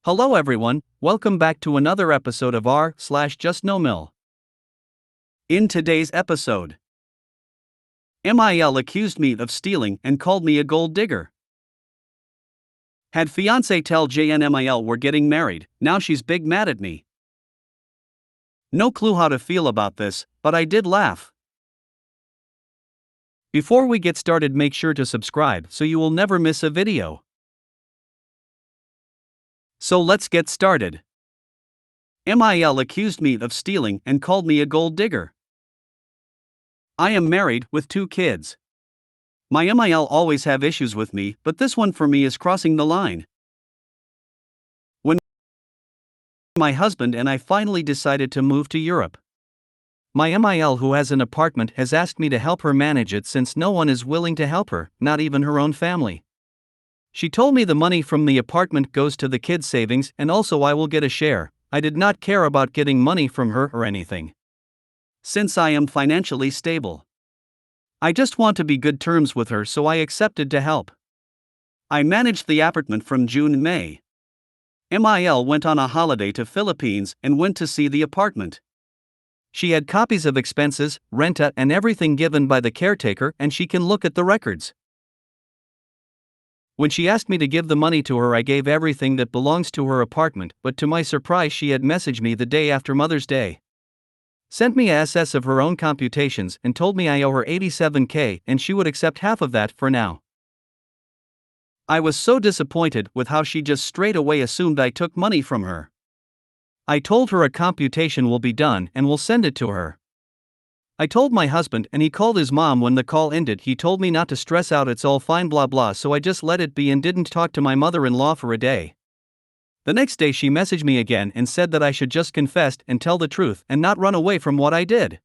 Hello everyone, welcome back to another episode of r/JustNoMil. In today's episode, MIL accused me of stealing and called me a gold digger. Had fiancé tell JNMIL we're getting married, now she's big mad at me. No clue how to feel about this, but I did laugh. Before we get started, make sure to subscribe so you will never miss a video. So let's get started. MIL accused me of stealing and called me a gold digger. I am married with 2 kids. My MIL always have issues with me, but this one for me is crossing the line. When my husband and I finally decided to move to Europe, my MIL, who has an apartment, has asked me to help her manage it since no one is willing to help her, not even her own family. She told me the money from the apartment goes to the kids' savings and also I will get a share. I did not care about getting money from her or anything, since I am financially stable. I just want to be good terms with her, so I accepted to help. I managed the apartment from June and May. MIL went on a holiday to Philippines and went to see the apartment. She had copies of expenses, renta and everything given by the caretaker, and she can look at the records. When she asked me to give the money to her, I gave everything that belongs to her apartment, but to my surprise she had messaged me the day after Mother's Day. Sent me a SS of her own computations and told me I owe her 87K and she would accept half of that for now. I was so disappointed with how she just straight away assumed I took money from her. I told her a computation will be done and will send it to her. I told my husband and he called his mom. When the call ended, he told me not to stress out, it's all fine blah blah, so I just let it be and didn't talk to my mother-in-law for a day. The next day she messaged me again and said that I should just confess and tell the truth and not run away from what I did.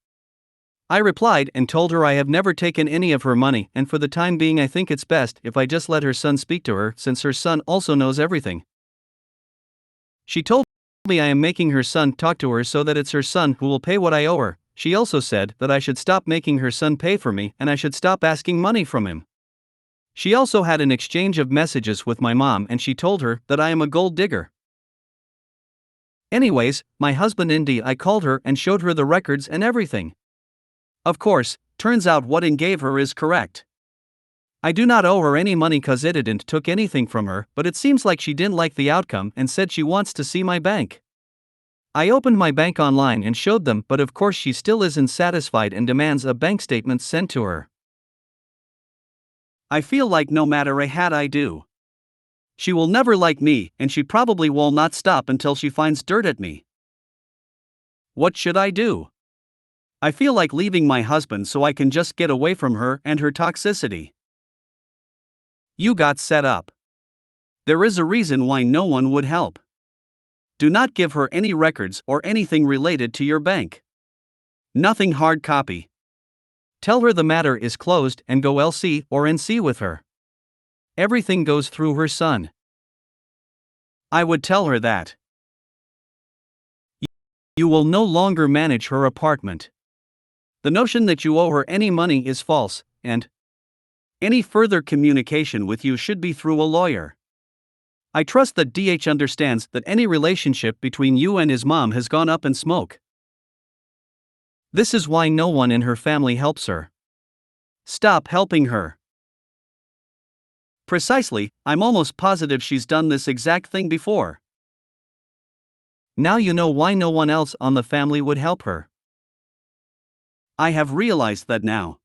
I replied and told her I have never taken any of her money, and for the time being I think it's best if I just let her son speak to her, since her son also knows everything. She told me I am making her son talk to her so that it's her son who will pay what I owe her. She also said that I should stop making her son pay for me and I should stop asking money from him. She also had an exchange of messages with my mom and she told her that I am a gold digger. Anyways, my husband I called her and showed her the records and everything. Of course, turns out what I gave her is correct. I do not owe her any money cause I didn't took anything from her, but it seems like she didn't like the outcome and said she wants to see my bank. I opened my bank online and showed them, but of course she still isn't satisfied and demands a bank statement sent to her. I feel like no matter what I do, she will never like me and she probably will not stop until she finds dirt at me. What should I do? I feel like leaving my husband so I can just get away from her and her toxicity. You got set up. There is a reason why no one would help. Do not give her any records or anything related to your bank. Nothing hard copy. Tell her the matter is closed and go LC or NC with her. Everything goes through her son. I would tell her that you will no longer manage her apartment. The notion that you owe her any money is false, and any further communication with you should be through a lawyer. I trust that DH understands that any relationship between you and his mom has gone up in smoke. This is why no one in her family helps her. Stop helping her. Precisely, I'm almost positive she's done this exact thing before. Now you know why no one else on the family would help her. I have realized that now.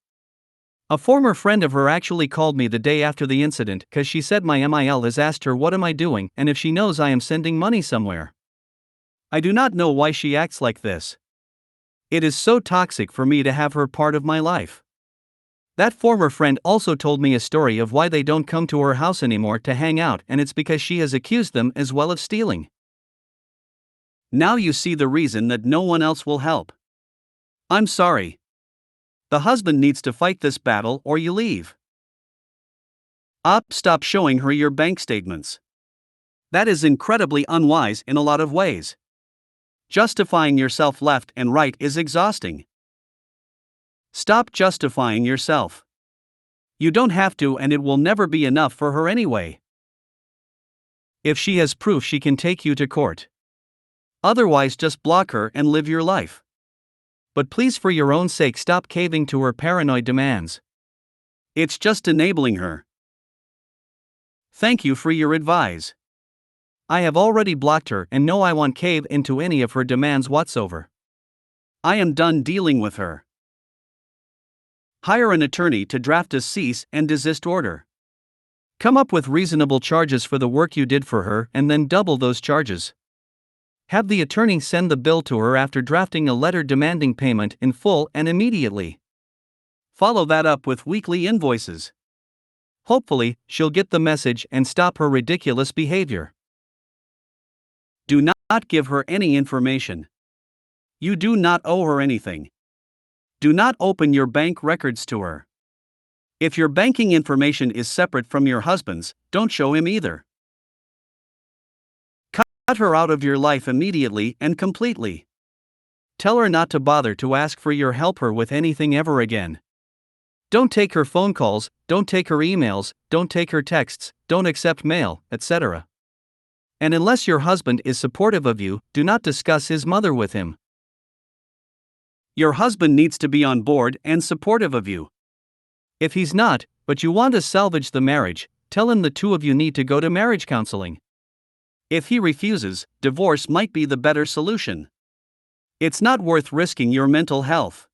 A former friend of her actually called me the day after the incident cause she said my MIL has asked her what am I doing and if she knows I am sending money somewhere. I do not know why she acts like this. It is so toxic for me to have her part of my life. That former friend also told me a story of why they don't come to her house anymore to hang out, and it's because she has accused them as well of stealing. Now you see the reason that no one else will help. I'm sorry. The husband needs to fight this battle or you leave. Stop showing her your bank statements. That is incredibly unwise in a lot of ways. Justifying yourself left and right is exhausting. Stop justifying yourself. You don't have to, and it will never be enough for her anyway. If she has proof, she can take you to court. Otherwise, just block her and live your life. But please, for your own sake, stop caving to her paranoid demands. It's just enabling her. Thank you for your advice. I have already blocked her and no, I won't cave into any of her demands whatsoever. I am done dealing with her. Hire an attorney to draft a cease and desist order. Come up with reasonable charges for the work you did for her and then double those charges. Have the attorney send the bill to her after drafting a letter demanding payment in full and immediately. Follow that up with weekly invoices. Hopefully, she'll get the message and stop her ridiculous behavior. Do not give her any information. You do not owe her anything. Do not open your bank records to her. If your banking information is separate from your husband's, don't show him either. Cut her out of your life immediately and completely. Tell her not to bother to ask for your help her with anything ever again. Don't take her phone calls, don't take her emails, don't take her texts, don't accept mail, etc. And unless your husband is supportive of you, do not discuss his mother with him. Your husband needs to be on board and supportive of you. If he's not, but you want to salvage the marriage, tell him the two of you need to go to marriage counseling. If he refuses, divorce might be the better solution. It's not worth risking your mental health.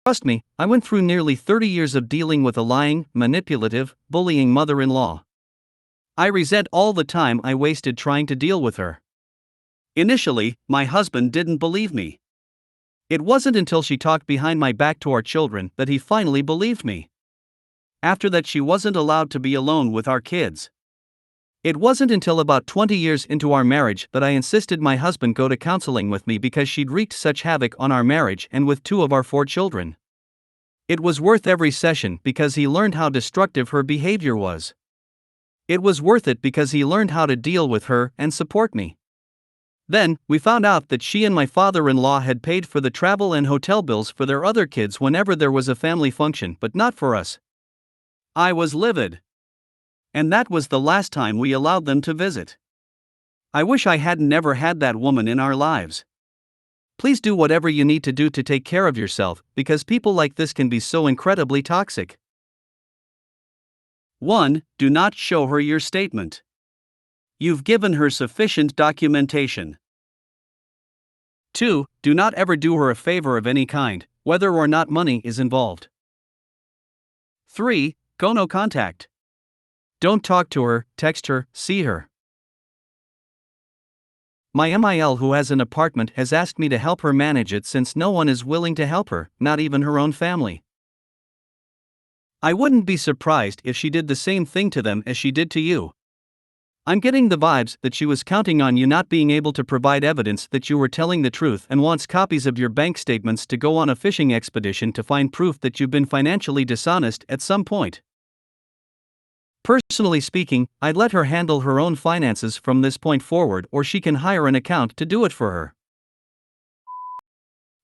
Trust me, I went through nearly 30 years of dealing with a lying, manipulative, bullying mother-in-law. I resent all the time I wasted trying to deal with her. Initially, my husband didn't believe me. It wasn't until she talked behind my back to our children that he finally believed me. After that, she wasn't allowed to be alone with our kids. It wasn't until about 20 years into our marriage that I insisted my husband go to counseling with me because she'd wreaked such havoc on our marriage and with 2 of our 4 children. It was worth every session because he learned how destructive her behavior was. It was worth it because he learned how to deal with her and support me. Then, we found out that she and my father-in-law had paid for the travel and hotel bills for their other kids whenever there was a family function, but not for us. I was livid. And that was the last time we allowed them to visit. I wish I hadn't never had that woman in our lives. Please do whatever you need to do to take care of yourself, because people like this can be so incredibly toxic. 1. Do not show her your statement. You've given her sufficient documentation. 2. Do not ever do her a favor of any kind, whether or not money is involved. 3. Go no contact. Don't talk to her, text her, see her. My MIL, who has an apartment, has asked me to help her manage it since no one is willing to help her, not even her own family. I wouldn't be surprised if she did the same thing to them as she did to you. I'm getting the vibes that she was counting on you not being able to provide evidence that you were telling the truth and wants copies of your bank statements to go on a fishing expedition to find proof that you've been financially dishonest at some point. Personally speaking, I'd let her handle her own finances from this point forward, or she can hire an accountant to do it for her.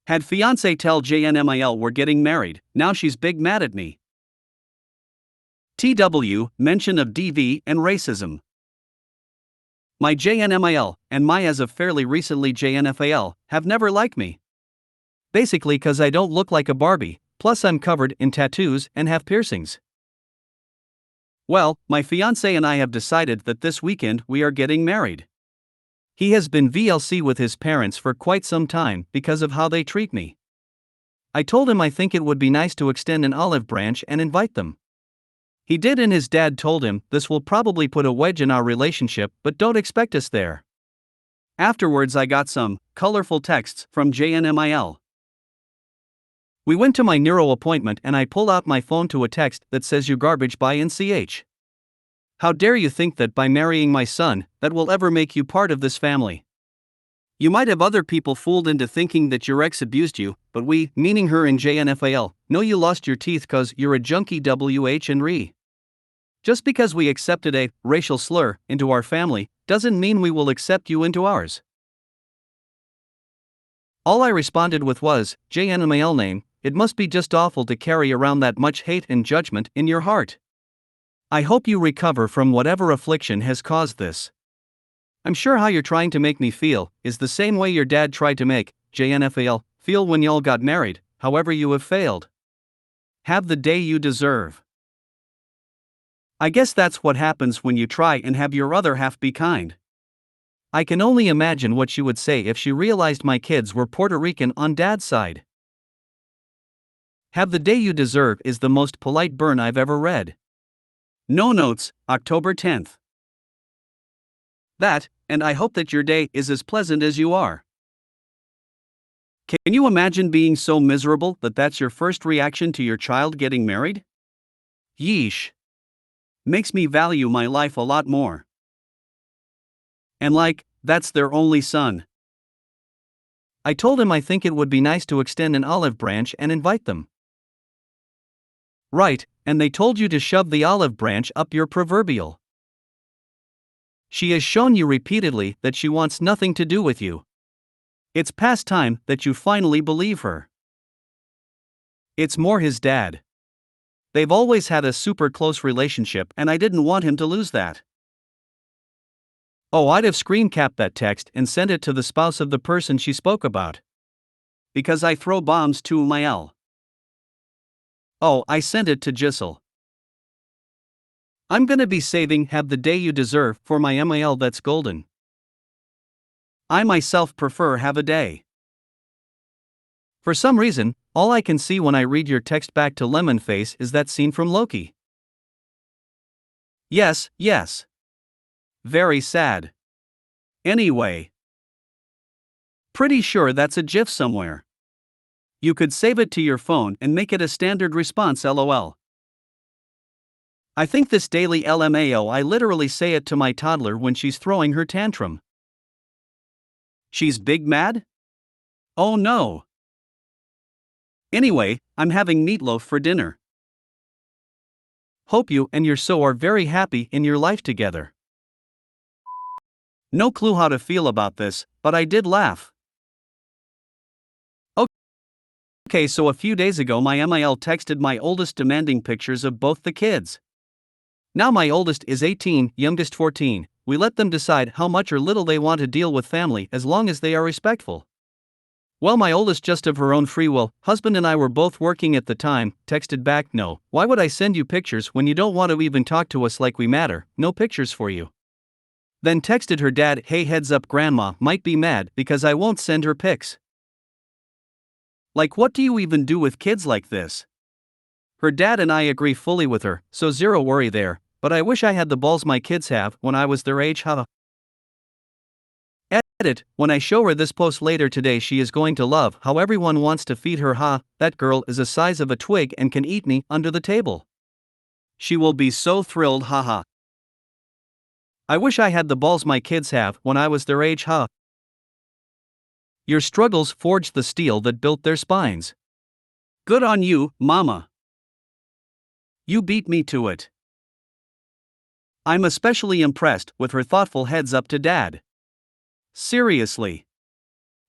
Had fiancé tell JustNoMil we're getting married, now she's big mad at me. TW, mention of DV and racism. My JustNoMil, and my as of fairly recently JNFAL, have never liked me. Basically cause I don't look like a Barbie, plus I'm covered in tattoos and have piercings. Well, my fiancé and I have decided that this weekend we are getting married. He has been VLC with his parents for quite some time because of how they treat me. I told him I think it would be nice to extend an olive branch and invite them. He did, and his dad told him this will probably put a wedge in our relationship, but don't expect us there. Afterwards, I got some colorful texts from JustNoMil. We went to my neuro appointment and I pulled out my phone to a text that says you garbage by NCH. How dare you think that by marrying my son, that will ever make you part of this family? You might have other people fooled into thinking that your ex abused you, but we, meaning her and JustNoMil, know you lost your teeth cause you're a junkie WH and re. Just because we accepted a racial slur into our family doesn't mean we will accept you into ours. All I responded with was, JustNoMil name, it must be just awful to carry around that much hate and judgment in your heart. I hope you recover from whatever affliction has caused this. I'm sure how you're trying to make me feel is the same way your dad tried to make JNFL feel when y'all got married, however you have failed. Have the day you deserve. I guess that's what happens when you try and have your other half be kind. I can only imagine what she would say if she realized my kids were Puerto Rican on dad's side. Have the day you deserve is the most polite burn I've ever read. No notes, October 10th. That, and I hope that your day is as pleasant as you are. Can you imagine being so miserable that that's your first reaction to your child getting married? Yeesh. Makes me value my life a lot more. And that's their only son. I told him I think it would be nice to extend an olive branch and invite them. Right, and they told you to shove the olive branch up your proverbial. She has shown you repeatedly that she wants nothing to do with you. It's past time that you finally believe her. It's more his dad. They've always had a super close relationship and I didn't want him to lose that. Oh, I'd have screen capped that text and sent it to the spouse of the person she spoke about. Because I throw bombs to MIL. Oh, I sent it to Giselle. I'm gonna be saving Have the Day You Deserve for my MIL that's golden. I myself prefer Have a Day. For some reason, all I can see when I read your text back to Lemonface is that scene from Loki. Yes. Very sad. Anyway. Pretty sure that's a GIF somewhere. You could save it to your phone and make it a standard response LOL. I think this daily LMAO I literally say it to my toddler when she's throwing her tantrum. She's big mad? Oh no. Anyway, I'm having meatloaf for dinner. Hope you and your so are very happy in your life together. No clue how to feel about this, but I did laugh. Okay, so a few days ago my MIL texted my oldest demanding pictures of both the kids. Now my oldest is 18, youngest 14. We let them decide how much or little they want to deal with family as long as they are respectful. Well, my oldest, just of her own free will, husband and I were both working at the time, texted back, "No, why would I send you pictures when you don't want to even talk to us like we matter, no pictures for you." Then texted her dad, "Hey, heads up, grandma might be mad because I won't send her pics." What do you even do with kids like this? Her dad and I agree fully with her, so zero worry there, but I wish I had the balls my kids have when I was their age. Edit, when I show her this post later today she is going to love how everyone wants to feed her. That girl is the size of a twig and can eat me under the table. She will be so thrilled. I wish I had the balls my kids have when I was their age. Your struggles forged the steel that built their spines. Good on you, mama. You beat me to it. I'm especially impressed with her thoughtful heads up to dad. Seriously.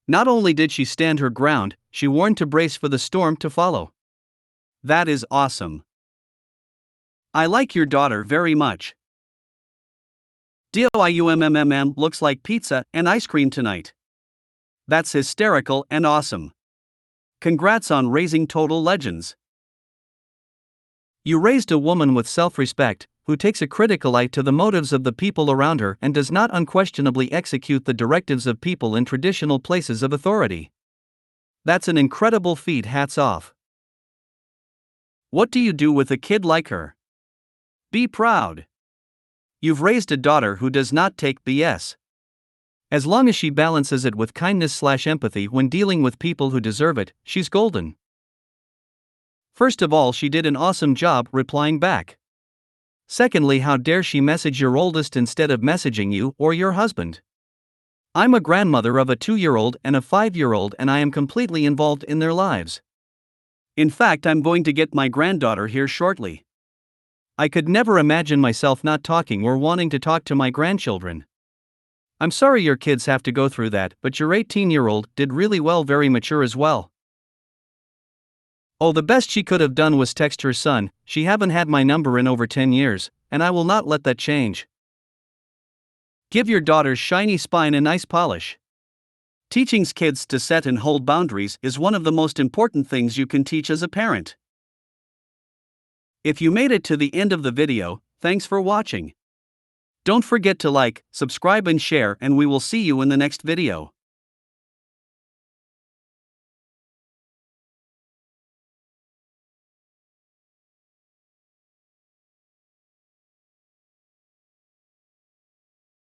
Not only did she stand her ground, she warned to brace for the storm to follow. That is awesome. I like your daughter very much. DOIUMMMM looks like pizza and ice cream tonight. That's hysterical and awesome. Congrats on raising total legends. You raised a woman with self-respect, who takes a critical eye to the motives of the people around her and does not unquestionably execute the directives of people in traditional places of authority. That's an incredible feat, hats off. What do you do with a kid like her? Be proud. You've raised a daughter who does not take BS. As long as she balances it with kindness/empathy when dealing with people who deserve it, she's golden. First of all, she did an awesome job replying back. Secondly, how dare she message your oldest instead of messaging you or your husband? I'm a grandmother of a 2-year-old and a 5-year-old and I am completely involved in their lives. In fact, I'm going to get my granddaughter here shortly. I could never imagine myself not talking or wanting to talk to my grandchildren. I'm sorry your kids have to go through that, but your 18-year-old did really well, very mature as well. Oh, the best she could have done was text her son. She haven't had my number in over 10 years, and I will not let that change. Give your daughter's shiny spine a nice polish. Teaching kids to set and hold boundaries is one of the most important things you can teach as a parent. If you made it to the end of the video, thanks for watching. Don't forget to like, subscribe and share, and we will see you in the next video.